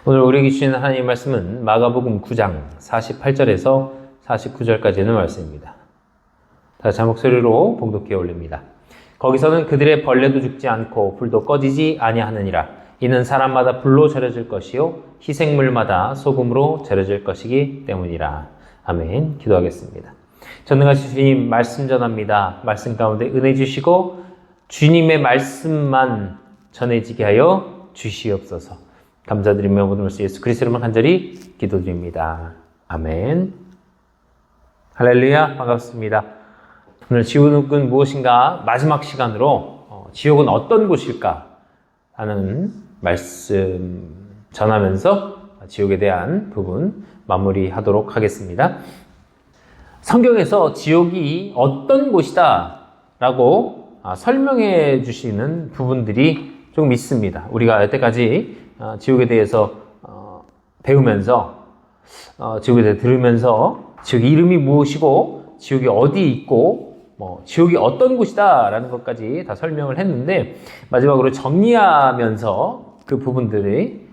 오늘 우리에게 주시는 하나님의 말씀은 마가복음 9장 48절에서 49절까지 있는 말씀입니다. 다시 한 목소리로 봉독해 올립니다. 거기서는 그들의 벌레도 죽지 않고 불도 꺼지지 아니하느니라. 이는 사람마다 불로 절여질 것이요 희생물마다 소금으로 절여질 것이기 때문이라. 아멘. 기도하겠습니다. 전능하신 주님 말씀 전합니다. 말씀 가운데 은혜 주시고 주님의 말씀만 전해지게 하여 주시옵소서. 감사드리며 모든 말씀 예수 그리스도로만 간절히 기도드립니다. 아멘. 할렐루야. 반갑습니다. 오늘 지옥은 무엇인가 마지막 시간으로 지옥은 어떤 곳일까 하는 말씀 전하면서 지옥에 대한 부분 마무리하도록 하겠습니다. 성경에서 지옥이 어떤 곳이다 라고 설명해 주시는 부분들이 좀 있습니다. 우리가 여태까지 지옥에 대해서 배우면서 지옥에 대해 들으면서 지옥의 이름이 무엇이고 지옥이 어디 있고 지옥이 어떤 곳이다 라는 것까지 다 설명을 했는데 마지막으로 정리하면서 그 부분들이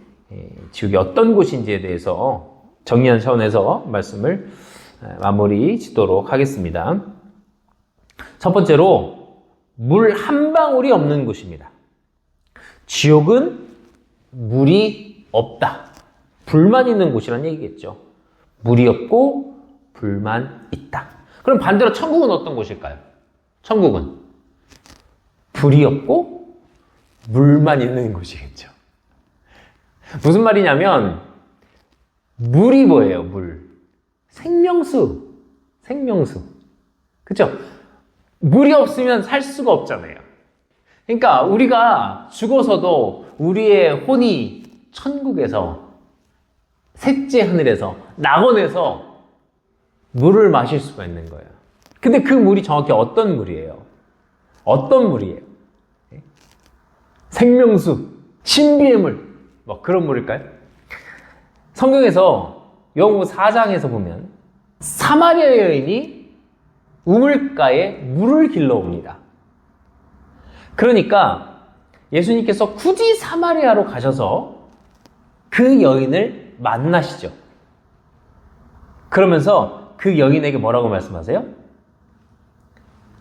지옥이 어떤 곳인지에 대해서 정리한 차원에서 말씀을 마무리 짓도록 하겠습니다. 첫 번째로 물 한 방울이 없는 곳입니다. 지옥은 물이 없다. 불만 있는 곳이라는 얘기겠죠. 물이 없고 불만 있다. 그럼 반대로 천국은 어떤 곳일까요? 천국은 불이 없고 물만 있는 곳이겠죠. 무슨 말이냐면 물이 뭐예요? 물. 생명수. 그렇죠? 물이 없으면 살 수가 없잖아요. 그러니까 우리가 죽어서도 우리의 혼이 천국에서 셋째 하늘에서 낙원에서 물을 마실 수가 있는 거예요. 근데 그 물이 정확히 어떤 물이에요? 어떤 물이에요? 생명수, 신비의 물, 그런 물일까요? 성경에서 요한복음 4장에서 보면 사마리아 여인이 우물가에 물을 길러옵니다. 그러니까 예수님께서 굳이 사마리아로 가셔서 그 여인을 만나시죠. 그러면서 그 여인에게 뭐라고 말씀하세요?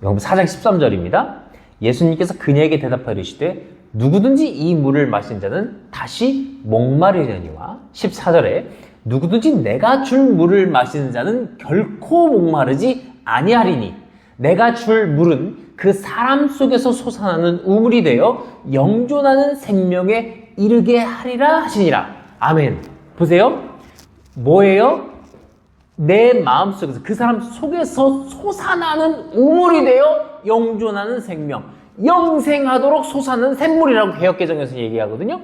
요한복음 4장 13절입니다. 예수님께서 그녀에게 대답하여 이르시되 누구든지 이 물을 마신 자는 다시 목마르려니와 14절에 누구든지 내가 줄 물을 마시는 자는 결코 목마르지 아니하리니 내가 줄 물은 그 사람 속에서 솟아나는 우물이 되어 영존하는 생명에 이르게 하리라 하시니라. 아멘. 보세요. 뭐예요? 내 마음속에서 그 사람 속에서 솟아나는 우물이 되어 영존하는 생명, 영생하도록 솟아나는 샘물이라고 개역개정에서 얘기하거든요.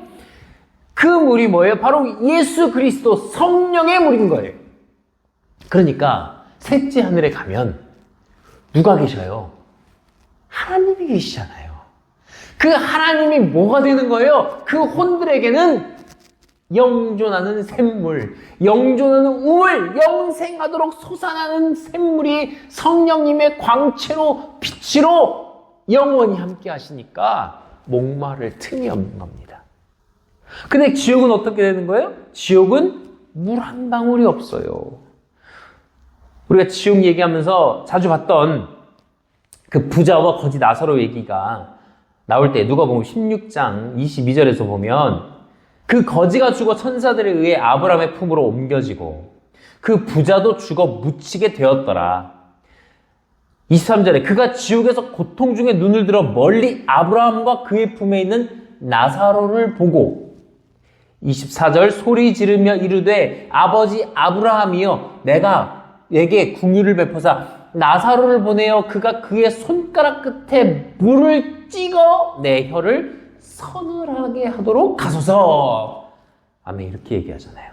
그 물이 뭐예요? 바로 예수 그리스도 성령의 물인 거예요. 그러니까 셋째 하늘에 가면 누가 계셔요? 하나님이 계시잖아요. 그 하나님이 뭐가 되는 거예요? 그 혼들에게는 영존하는 샘물, 영존하는 우물, 영생하도록 솟아나는 샘물이 성령님의 광채로 빛으로 영원히 함께 하시니까 목마를 틈이 없는 겁니다. 근데 지옥은 어떻게 되는 거예요? 지옥은 물 한 방울이 없어요. 우리가 지옥 얘기하면서 자주 봤던 그 부자와 거지 나사로 얘기가 나올 때 누가복음 16장 22절에서 보면 그 거지가 죽어 천사들에 의해 아브라함의 품으로 옮겨지고 그 부자도 죽어 묻히게 되었더라. 23절에 그가 지옥에서 고통 중에 눈을 들어 멀리 아브라함과 그의 품에 있는 나사로를 보고 24절 소리 지르며 이르되 아버지 아브라함이여 내게 긍휼을 베푸사 나사로를 보내어 그가 그의 손가락 끝에 물을 찍어 내 혀를 서늘하게 하도록 하소서. 아멘. 이렇게 얘기하잖아요.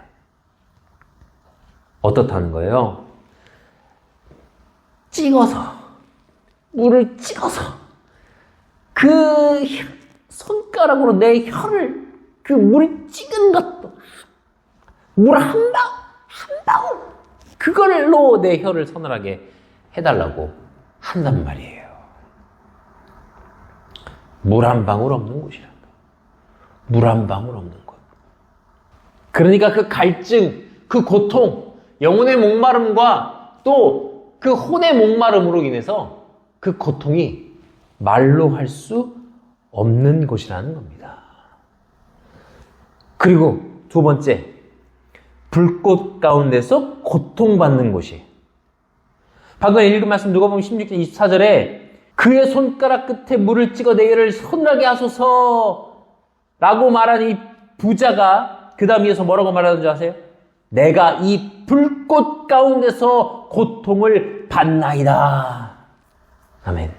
어떻다는 거예요? 물을 찍어서 그 손가락으로 내 혀를 그 물이 찍은 것도 물 한 방울 그걸로 내 혀를 서늘하게 해달라고 한단 말이에요. 물 한 방울 없는 곳이란다. 물 한 방울 없는 곳. 그러니까 그 갈증, 그 고통, 영혼의 목마름과 또 그 혼의 목마름으로 인해서 그 고통이 말로 할 수 없는 곳이라는 겁니다. 그리고 두 번째, 불꽃 가운데서 고통받는 곳이. 방금 읽은 말씀 누가복음 16장 24절에 그의 손가락 끝에 물을 찍어 내게를 서늘하게 하소서 라고 말한 이 부자가 그 다음 이어서 뭐라고 말하는 줄 아세요? 내가 이 불꽃 가운데서 고통을 받나이다. 아멘.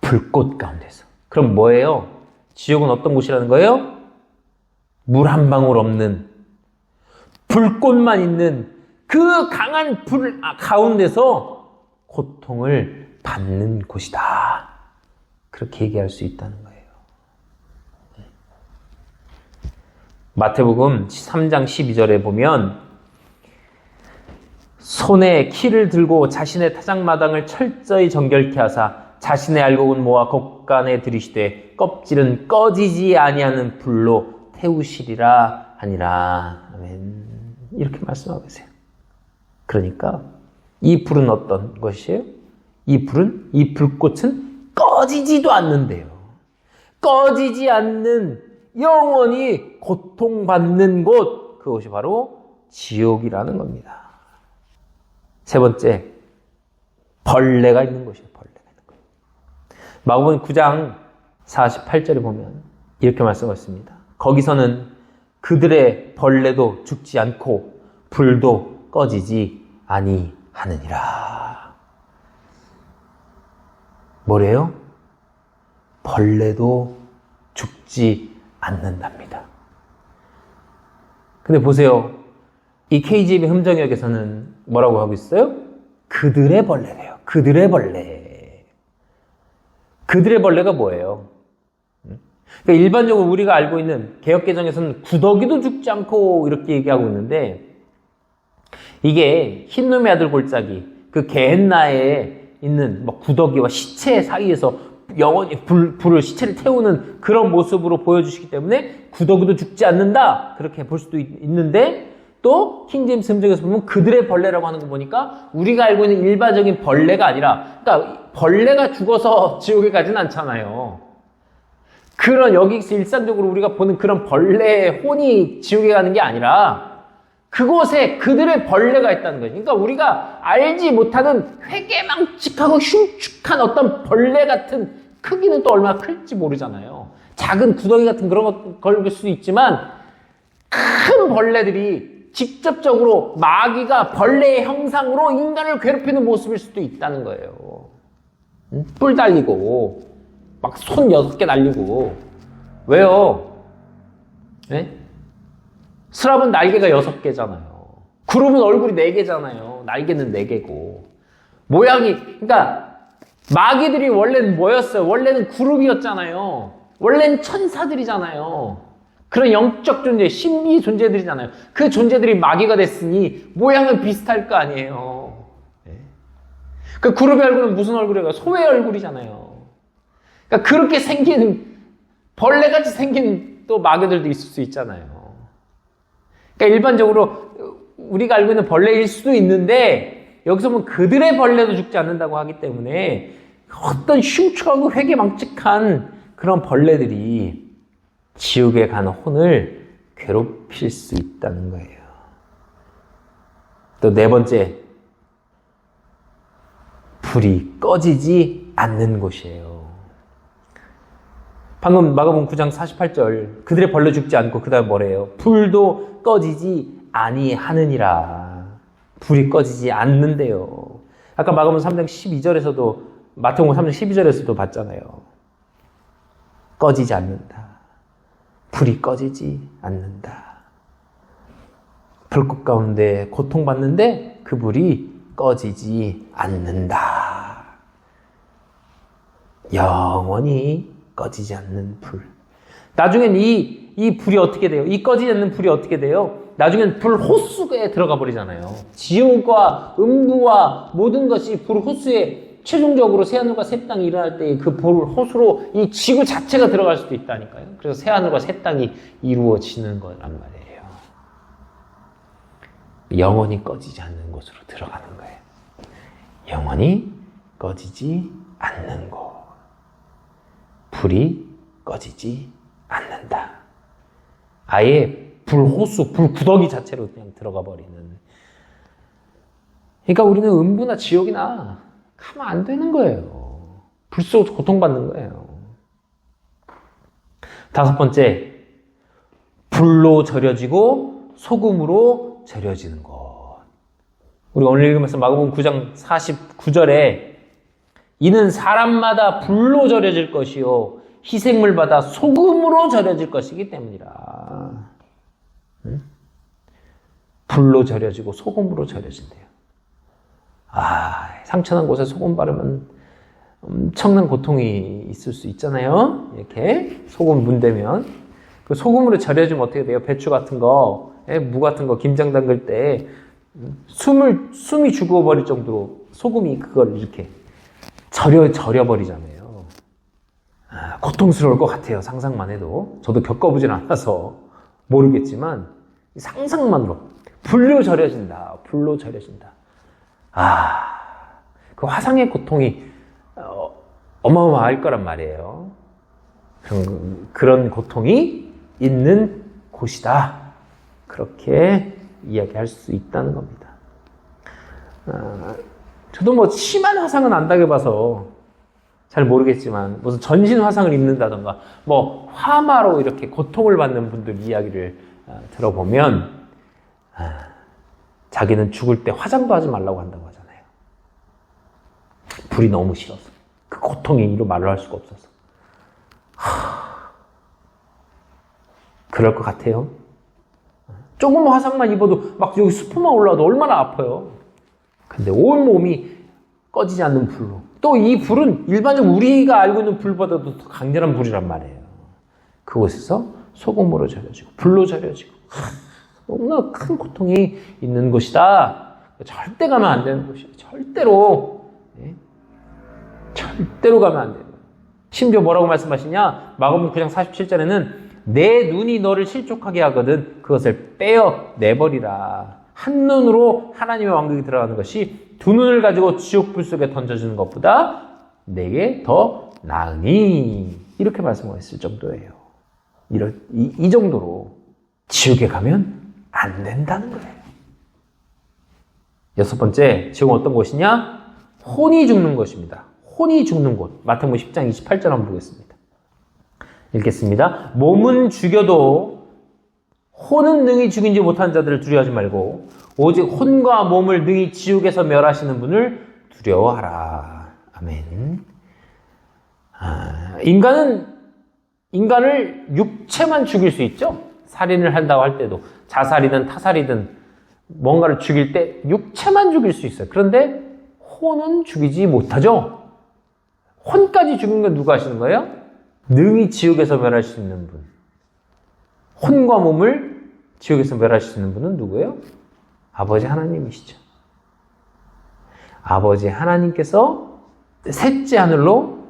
불꽃 가운데서. 그럼 뭐예요? 지옥은 어떤 곳이라는 거예요? 물 한 방울 없는 불꽃만 있는 그 강한 불 가운데서 고통을 받는 곳이다. 그렇게 얘기할 수 있다는 거예요. 마태복음 3장 12절에 보면 손에 키를 들고 자신의 타작마당을 철저히 정결케 하사 자신의 알곡은 모아 곡간에 들이시되 껍질은 꺼지지 아니하는 불로 태우시리라 하니라. 아멘. 이렇게 말씀하고 계세요. 그러니까 이 불은 어떤 것이에요? 이 불꽃은 꺼지지도 않는데요. 꺼지지 않는 영원히 고통받는 곳, 그것이 바로 지옥이라는 겁니다. 세 번째, 벌레가 있는 곳이에요. 벌레가 있는 곳. 마가복음 9장 48절에 보면 이렇게 말씀하셨습니다. 거기서는 그들의 벌레도 죽지 않고 불도 꺼지지 아니하느니라. 뭐래요? 벌레도 죽지 않는답니다. 근데 보세요. 이 KGB 흠정역에서는 뭐라고 하고 있어요? 그들의 벌레래요. 그들의 벌레. 그들의 벌레가 뭐예요? 그러니까 일반적으로 우리가 알고 있는 개역개정에서는 구더기도 죽지 않고 이렇게 얘기하고 있는데 이게 흰놈의 아들 골짜기, 그 게헨나에 있는 구더기와 시체 사이에서 영원히 시체를 태우는 그런 모습으로 보여주시기 때문에 구더기도 죽지 않는다. 그렇게 볼 수도 있는데 또 킹제임스 흠정에서 보면 그들의 벌레라고 하는 거 보니까 우리가 알고 있는 일반적인 벌레가 아니라, 그러니까 벌레가 죽어서 지옥에 가진 않잖아요. 그런 여기서 일상적으로 우리가 보는 그런 벌레의 혼이 지옥에 가는 게 아니라 그곳에 그들의 벌레가 있다는 거예요. 그러니까 우리가 알지 못하는 회개망측하고 흉측한 어떤 벌레 같은, 크기는 또 얼마나 클지 모르잖아요. 작은 구덩이 같은 그런 걸 수도 있지만 큰 벌레들이 직접적으로 마귀가 벌레의 형상으로 인간을 괴롭히는 모습일 수도 있다는 거예요. 뿔 달리고 막 손 6개 날리고. 왜요? 네? 스랍은 날개가 6개잖아요. 구름은 얼굴이 4개잖아요. 날개는 4개고. 모양이, 그러니까 마귀들이 원래는 뭐였어요? 원래는 그룹이었잖아요. 원래는 천사들이잖아요. 그런 영적 존재, 신비 존재들이잖아요. 그 존재들이 마귀가 됐으니 모양은 비슷할 거 아니에요. 네. 그 그룹의 얼굴은 무슨 얼굴이에요? 소의 얼굴이잖아요. 그러니까 그렇게 생긴, 벌레같이 생긴 또 마귀들도 있을 수 있잖아요. 그러니까 일반적으로 우리가 알고 있는 벌레일 수도 있는데 여기서 보면 그들의 벌레도 죽지 않는다고 하기 때문에 어떤 흉측하고 회개망측한 그런 벌레들이 지옥에 가는 혼을 괴롭힐 수 있다는 거예요. 또 네 번째, 불이 꺼지지 않는 곳이에요. 방금 마가복음 9장 48절, 그들의 벌레 죽지 않고 그 다음에 뭐래요? 불도 꺼지지 아니하느니라. 불이 꺼지지 않는데요. 아까 마가복음 3장 12절에서도, 마태복음 3장 12절에서도 봤잖아요. 꺼지지 않는다. 불이 꺼지지 않는다. 불꽃 가운데 고통받는데 그 불이 꺼지지 않는다. 영원히 꺼지지 않는 불. 나중엔 이 불이 어떻게 돼요? 이 꺼지지 않는 불이 어떻게 돼요? 나중엔 불 호수에 들어가 버리잖아요. 지옥과 음부와 모든 것이 불 호수에 최종적으로 새하늘과 새 땅이 일어날 때 그 불 호수로 이 지구 자체가 들어갈 수도 있다니까요. 그래서 새하늘과 새 땅이 이루어지는 거란 말이에요. 영원히 꺼지지 않는 곳으로 들어가는 거예요. 영원히 꺼지지 않는 곳. 불이 꺼지지 않는다. 아예 불호수, 불구더기 자체로 그냥 들어가 버리는. 그러니까 우리는 음부나 지옥이나 가면 안 되는 거예요. 불 속에서 고통받는 거예요. 5번째, 불로 절여지고 소금으로 절여지는 것. 우리가 오늘 읽으면서 마가복음 9장 49절에 이는 사람마다 불로 절여질 것이요 희생물마다 소금으로 절여질 것이기 때문이라. 불로 절여지고 소금으로 절여진대요. 상처난 곳에 소금 바르면 엄청난 고통이 있을 수 있잖아요. 이렇게 소금 문대면 그 소금으로 절여지면 어떻게 돼요? 배추 같은 거, 무 같은 거, 김장 담글 때 숨이 죽어버릴 정도로 소금이 그걸 이렇게 절여버리잖아요. 고통스러울 것 같아요. 상상만 해도. 저도 겪어보진 않아서 모르겠지만 상상만으로 불로 절여진다. 불로 절여진다. 그 화상의 고통이 어마어마할 거란 말이에요. 그런 고통이 있는 곳이다. 그렇게 이야기할 수 있다는 겁니다. 저도 뭐 심한 화상은 안 당해봐서 잘 모르겠지만 무슨 전신 화상을 입는다던가 뭐 화마로 이렇게 고통을 받는 분들 이야기를 들어보면 자기는 죽을 때 화장도 하지 말라고 한다고 하잖아요. 불이 너무 싫어서. 그 고통이 이로 말로 할 수가 없어서. 그럴 것 같아요. 조금 화상만 입어도 막 여기 수포만 올라와도 얼마나 아파요. 근데 온 몸이 꺼지지 않는 불로. 또 이 불은 일반적으로 우리가 알고 있는 불보다도 더 강렬한 불이란 말이에요. 그곳에서 소금으로 절여지고 불로 절여지고 너무나 큰 고통이 있는 곳이다. 절대 가면 안 되는 곳이에요. 절대로. 절대로 가면 안 돼요. 심지어 뭐라고 말씀하시냐? 마가복음 9장 47절에는 내 눈이 너를 실족하게 하거든 그것을 빼어 내버리라. 한 눈으로 하나님의 왕국에 들어가는 것이 두 눈을 가지고 지옥불 속에 던져주는 것보다 내게 더 나으니. 이렇게 말씀하셨을 정도예요. 이 정도로 지옥에 가면 안 된다는 거예요. 6번째, 지옥은 어떤 곳이냐? 혼이 죽는 곳입니다. 혼이 죽는 곳. 마태복음 10장 28절 한번 보겠습니다. 읽겠습니다. 몸은 죽여도 혼은 능히 죽이지 못한 자들을 두려워하지 말고 오직 혼과 몸을 능히 지옥에서 멸하시는 분을 두려워하라. 아멘. 인간을 육체만 죽일 수 있죠. 살인을 한다고 할 때도 자살이든 타살이든 뭔가를 죽일 때 육체만 죽일 수 있어요. 그런데 혼은 죽이지 못하죠. 혼까지 죽는 건 누가 하시는 거예요? 능히 지옥에서 멸할 수 있는 분. 혼과 몸을 지옥에서 멸할 수 있는 분은 누구예요? 아버지 하나님이시죠. 아버지 하나님께서 셋째 하늘로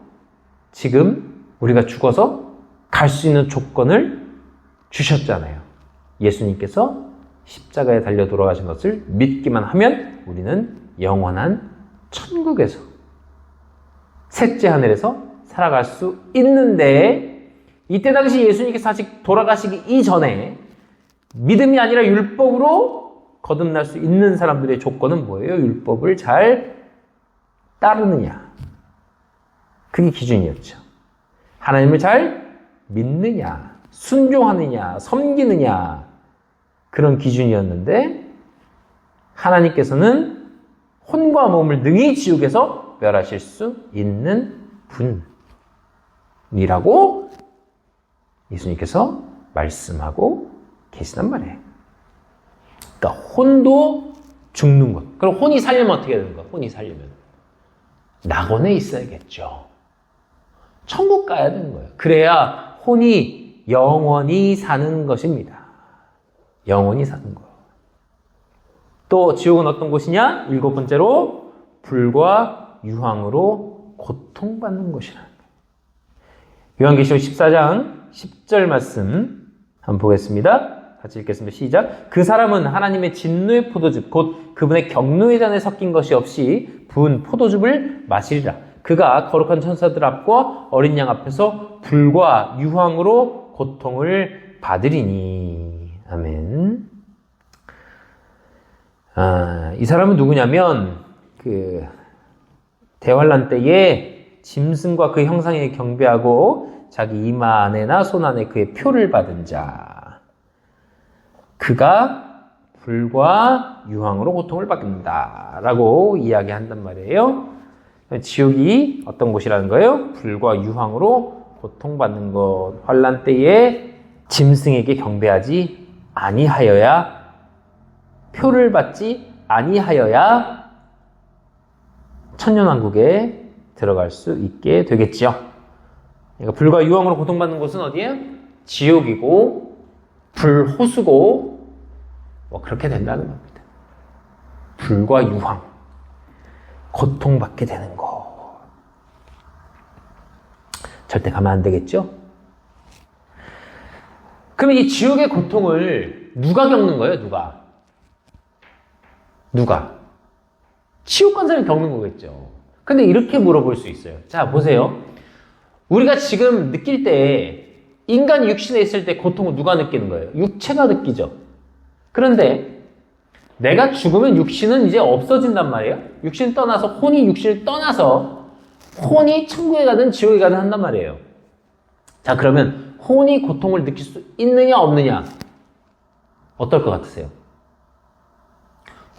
지금 우리가 죽어서 갈 수 있는 조건을 주셨잖아요. 예수님께서 십자가에 달려 돌아가신 것을 믿기만 하면 우리는 영원한 천국에서 셋째 하늘에서 살아갈 수 있는데 이때 당시 예수님께서 아직 돌아가시기 이전에 믿음이 아니라 율법으로 거듭날 수 있는 사람들의 조건은 뭐예요? 율법을 잘 따르느냐. 그게 기준이었죠. 하나님을 잘 믿느냐, 순종하느냐, 섬기느냐, 그런 기준이었는데 하나님께서는 혼과 몸을 능히 지옥에서 멸하실 수 있는 분이라고 예수님께서 말씀하고 계시단 말이에요. 그러니까 혼도 죽는 것. 그럼 혼이 살려면 어떻게 되는 거야? 혼이 살려면 낙원에 있어야겠죠. 천국 가야 되는 거예요. 그래야 혼이 영원히 사는 것입니다. 영원히 사는 것. 또 지옥은 어떤 곳이냐? 7번째로 불과 유황으로 고통받는 곳이라는 거예요. 요한계시록 14장 10절 말씀 한번 보겠습니다. 같이 읽겠습니다. 시작. 그 사람은 하나님의 진노의 포도즙 곧 그분의 경노의 잔에 섞인 것이 없이 부은 포도즙을 마시리라. 그가 거룩한 천사들 앞과 어린 양 앞에서 불과 유황으로 고통을 받으리니. 아멘. 이 사람은 누구냐면 대환란 때에 짐승과 그 형상에 경배하고 자기 이마 안에나 손 안에 그의 표를 받은 자. 그가 불과 유황으로 고통을 받는다 라고 이야기한단 말이에요. 지옥이 어떤 곳이라는 거예요? 불과 유황으로 고통받는 것. 환란 때에 짐승에게 경배하지 아니하여야, 표를 받지 아니하여야 천년왕국에 들어갈 수 있게 되겠지요. 그러니까 불과 유황으로 고통받는 곳은 어디예요? 지옥이고 불호수고 뭐 그렇게 된다는 겁니다. 불과 유황, 고통받게 되는 거. 절대 가면 안 되겠죠? 그럼 이 지옥의 고통을 누가 겪는 거예요? 누가? 지옥 간 사람이 겪는 거겠죠. 근데 이렇게 물어볼 수 있어요. 자, 보세요. 우리가 지금 느낄 때, 인간 육신에 있을 때 고통을 누가 느끼는 거예요? 육체가 느끼죠. 그런데 내가 죽으면 육신은 이제 없어진단 말이에요. 육신 떠나서, 혼이 육신을 떠나서 혼이 천국에 가든 지옥에 가든 한단 말이에요. 자, 그러면 혼이 고통을 느낄 수 있느냐 없느냐? 어떨 것 같으세요?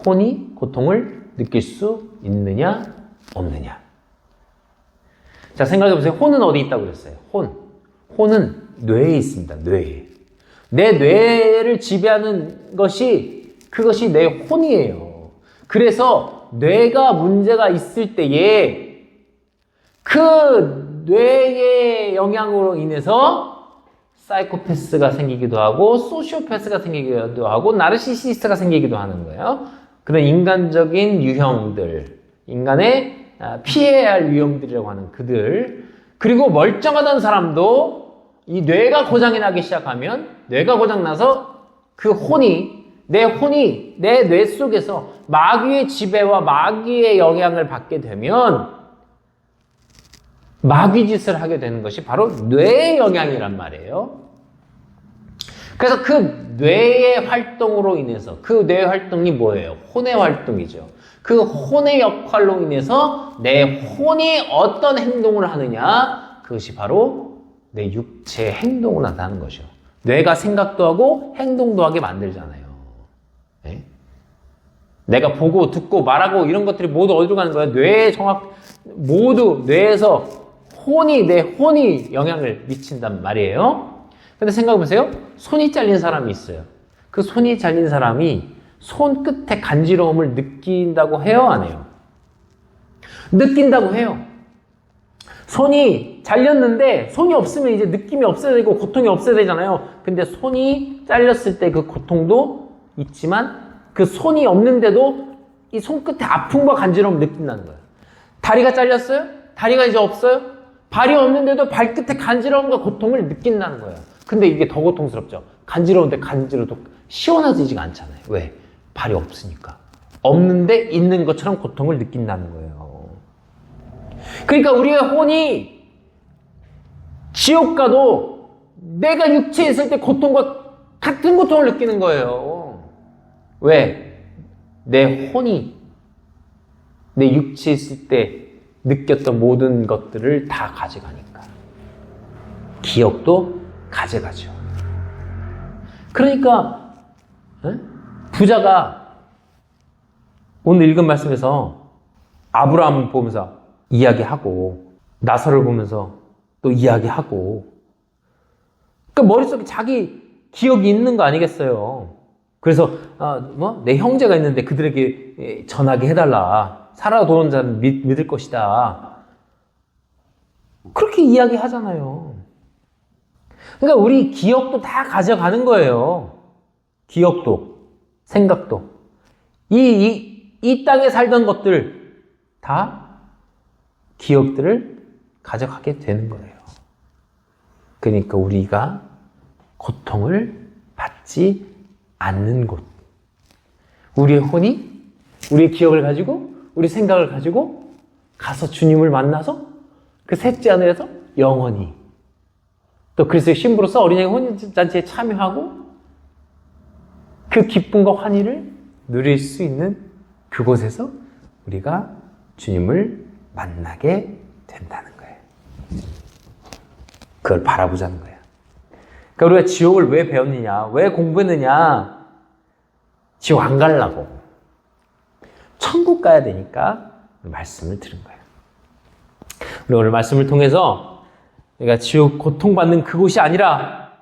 혼이 고통을 느낄 수 있느냐 없느냐? 자, 생각해보세요. 혼은 어디 있다고 그랬어요? 혼은 뇌에 있습니다. 뇌에. 내 뇌를 지배하는 그것이 내 혼이에요. 그래서 뇌가 문제가 있을 때에 그 뇌의 영향으로 인해서 사이코패스가 생기기도 하고 소시오패스가 생기기도 하고 나르시시스트가 생기기도 하는 거예요. 그런 인간적인 유형들, 인간의 피해야 할 유형들이라고 하는 그들. 그리고 멀쩡하던 사람도 이 뇌가 고장이 나기 시작하면, 뇌가 고장나서 그 혼이, 내 뇌 속에서 마귀의 지배와 마귀의 영향을 받게 되면 마귀짓을 하게 되는 것이 바로 뇌의 영향이란 말이에요. 그래서 그 뇌의 활동으로 인해서, 그 뇌의 활동이 뭐예요? 혼의 활동이죠. 그 혼의 역할로 인해서 내 혼이 어떤 행동을 하느냐, 그것이 바로 내 육체의 행동을 나타나는 것이죠. 뇌가 생각도 하고 행동도 하게 만들잖아요. 네? 내가 보고 듣고 말하고 이런 것들이 모두 어디로 가는 거야? 모두 뇌에서 내 혼이 영향을 미친단 말이에요. 근데 생각해보세요. 손이 잘린 사람이 있어요. 그 손이 잘린 사람이 손끝에 간지러움을 느낀다고 해요? 안 해요? 느낀다고 해요. 손이 잘렸는데 손이 없으면 이제 느낌이 없어야 되고 고통이 없어야 되잖아요. 근데 손이 잘렸을 때 그 고통도 있지만 그 손이 없는데도 이 손끝에 아픔과 간지러움을 느낀다는 거예요. 다리가 잘렸어요? 다리가 이제 없어요? 발이 없는데도 발끝에 간지러움과 고통을 느낀다는 거예요. 근데 이게 더 고통스럽죠. 간지러운데 간지러도 시원하지가 않잖아요. 왜? 발이 없으니까. 없는데 있는 것처럼 고통을 느낀다는 거예요. 그러니까 우리의 혼이 지옥 가도 내가 육체에 있을 때 고통과 같은 고통을 느끼는 거예요. 왜? 내 혼이 내 육체에 있을 때 느꼈던 모든 것들을 다 가져가니까. 기억도 가져가죠. 그러니까 부자가 오늘 읽은 말씀에서 아브라함을 보면서 이야기하고 나사를 보면서 또 이야기하고 그 머릿속에 자기 기억이 있는 거 아니겠어요. 그래서 내 형제가 있는데 그들에게 전하게 해달라. 살아도는 자는 믿을 것이다. 그렇게 이야기하잖아요. 그러니까 우리 기억도 다 가져가는 거예요. 기억도, 생각도. 이 땅에 살던 것들 다 기억들을 가져가게 되는 거예요. 그러니까 우리가 고통을 받지 않는 곳. 우리의 혼이 우리의 기억을 가지고 우리 생각을 가지고 가서 주님을 만나서 그 셋째 하늘에서 영원히 또 그리스도의 신부로서 어린양의 혼인잔치에 참여하고 그 기쁨과 환희를 누릴 수 있는 그곳에서 우리가 주님을 만나게 된다는 거예요. 그걸 바라보자는 거예요. 그러니까 우리가 지옥을 왜 배웠느냐, 왜 공부했느냐, 지옥 안 가려고 천국 가야 되니까 말씀을 들은 거예요. 우리 오늘 말씀을 통해서 우리가 지옥 고통받는 그곳이 아니라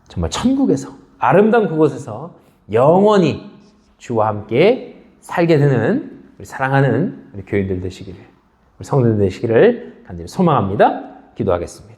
정말 천국에서 아름다운 그곳에서 영원히 주와 함께 살게 되는 우리 사랑하는 우리 교인들 되시기를, 우리 성도들 되시기를 간절히 소망합니다. 기도하겠습니다.